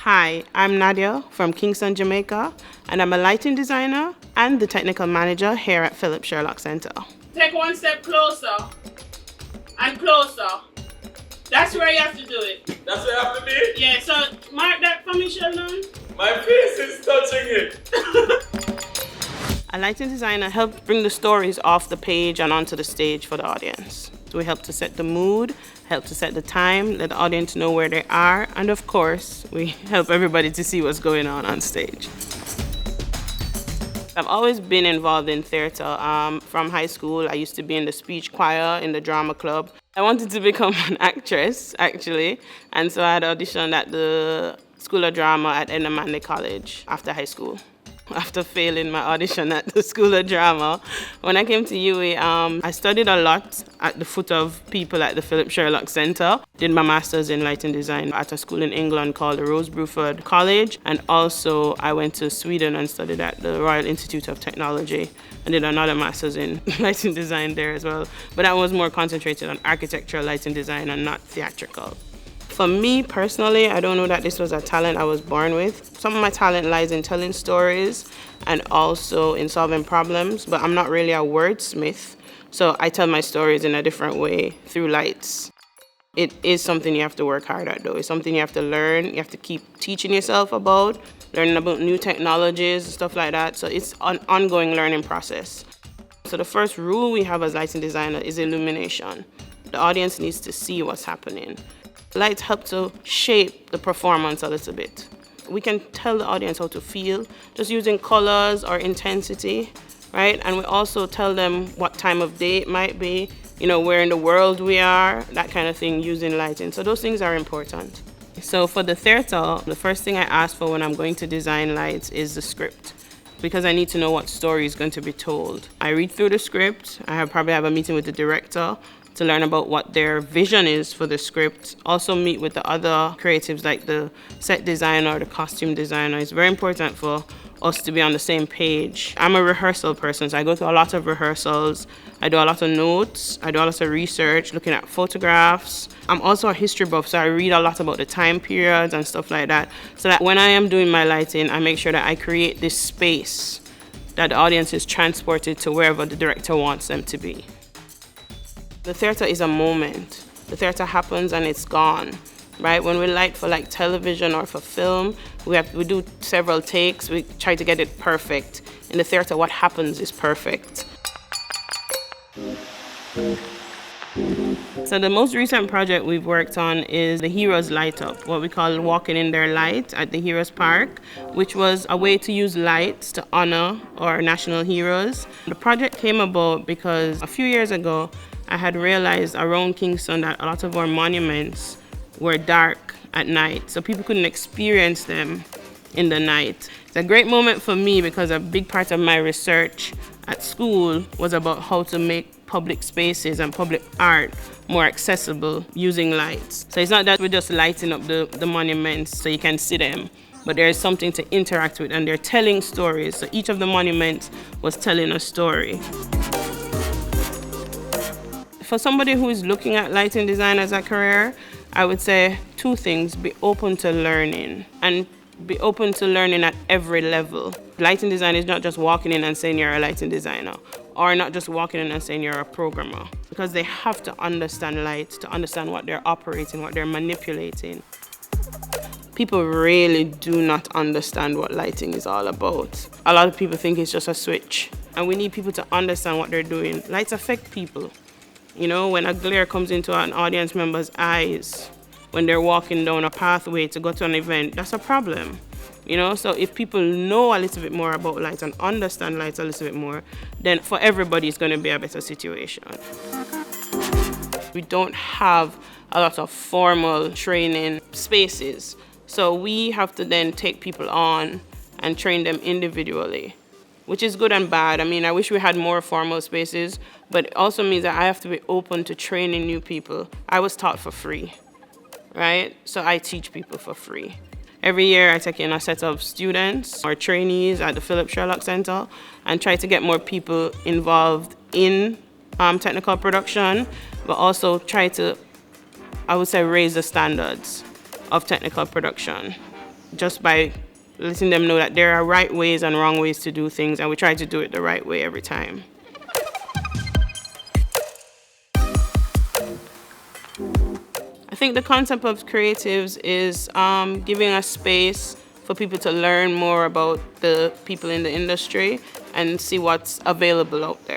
Hi, I'm Nadia from Kingston, Jamaica, and I'm a lighting designer and the technical manager here at Philip Sherlock Center. Take one step closer and closer. That's where you have to do it. That's where I have to be? Yeah, so mark that for me, Sheldon. My face is touching it. A lighting designer helps bring the stories off the page and onto the stage for the audience. So we help to set the mood, help to set the time, let the audience know where they are, and of course, we help everybody to see what's going on stage. I've always been involved in theater. From high school, I used to be in the speech choir, in the drama club. I wanted to become an actress, actually, and so I had auditioned at the School of Drama at Edna College after high school. After failing my audition at the School of Drama, when I came to UWI, I studied a lot at the foot of people at the Philip Sherlock Center. Did my master's in lighting design at a school in England called the Rosebruford College, and also I went to Sweden and studied at the Royal Institute of Technology and did another master's in lighting design there as well. But that was more concentrated on architectural lighting design and not theatrical. For me personally, I don't know that this was a talent I was born with. Some of my talent lies in telling stories and also in solving problems, but I'm not really a wordsmith, so I tell my stories in a different way through lights. It is something you have to work hard at though. It's something you have to learn, you have to keep teaching yourself about, learning about new technologies and stuff like that, so it's an ongoing learning process. So the first rule we have as lighting designer is illumination. The audience needs to see what's happening. Lights help to shape the performance a little bit. We can tell the audience how to feel just using colors or intensity, right? And we also tell them what time of day it might be, where in the world we are, that kind of thing using lighting. So those things are important. So for the theater, the first thing I ask for when I'm going to design lights is the script, because I need to know what story is going to be told. I read through the script. I probably have a meeting with the director to learn about what their vision is for the script. Also meet with the other creatives like the set designer or the costume designer. It's very important for us to be on the same page. I'm a rehearsal person, so I go through a lot of rehearsals. I do a lot of notes. I do a lot of research, looking at photographs. I'm also a history buff, so I read a lot about the time periods and stuff like that, so that when I am doing my lighting, I make sure that I create this space that the audience is transported to wherever the director wants them to be. The theater is a moment. The theater happens and it's gone, right? When we light for like television or for film, we do several takes. We try to get it perfect. In the theater, what happens is perfect. So the most recent project we've worked on is the Heroes Light Up, what we call Walking in Their Light at the Heroes Park, which was a way to use lights to honor our national heroes. The project came about because a few years ago, I had realized around Kingston that a lot of our monuments were dark at night, so people couldn't experience them in the night. It's a great moment for me because a big part of my research at school was about how to make public spaces and public art more accessible using lights. So it's not that we're just lighting up the monuments so you can see them, but there is something to interact with and they're telling stories. So each of the monuments was telling a story. For somebody who is looking at lighting design as a career, I would say two things: be open to learning and be open to learning at every level. Lighting design is not just walking in and saying you're a lighting designer, or not just walking in and saying you're a programmer, because they have to understand lights, to understand what they're operating, what they're manipulating. People really do not understand what lighting is all about. A lot of people think it's just a switch, and we need people to understand what they're doing. Lights affect people. When a glare comes into an audience member's eyes, when they're walking down a pathway to go to an event, that's a problem. So if people know a little bit more about lights and understand lights a little bit more, then for everybody it's going to be a better situation. We don't have a lot of formal training spaces, so we have to then take people on and train them individually, which is good and bad. I wish we had more formal spaces, but it also means that I have to be open to training new people. I was taught for free, right? So I teach people for free. Every year I take in a set of students or trainees at the Philip Sherlock Center and try to get more people involved in technical production, but also try to, I would say, raise the standards of technical production. just by letting them know that there are right ways and wrong ways to do things, and we try to do it the right way every time. I think the concept of creatives is giving a space for people to learn more about the people in the industry and see what's available out there.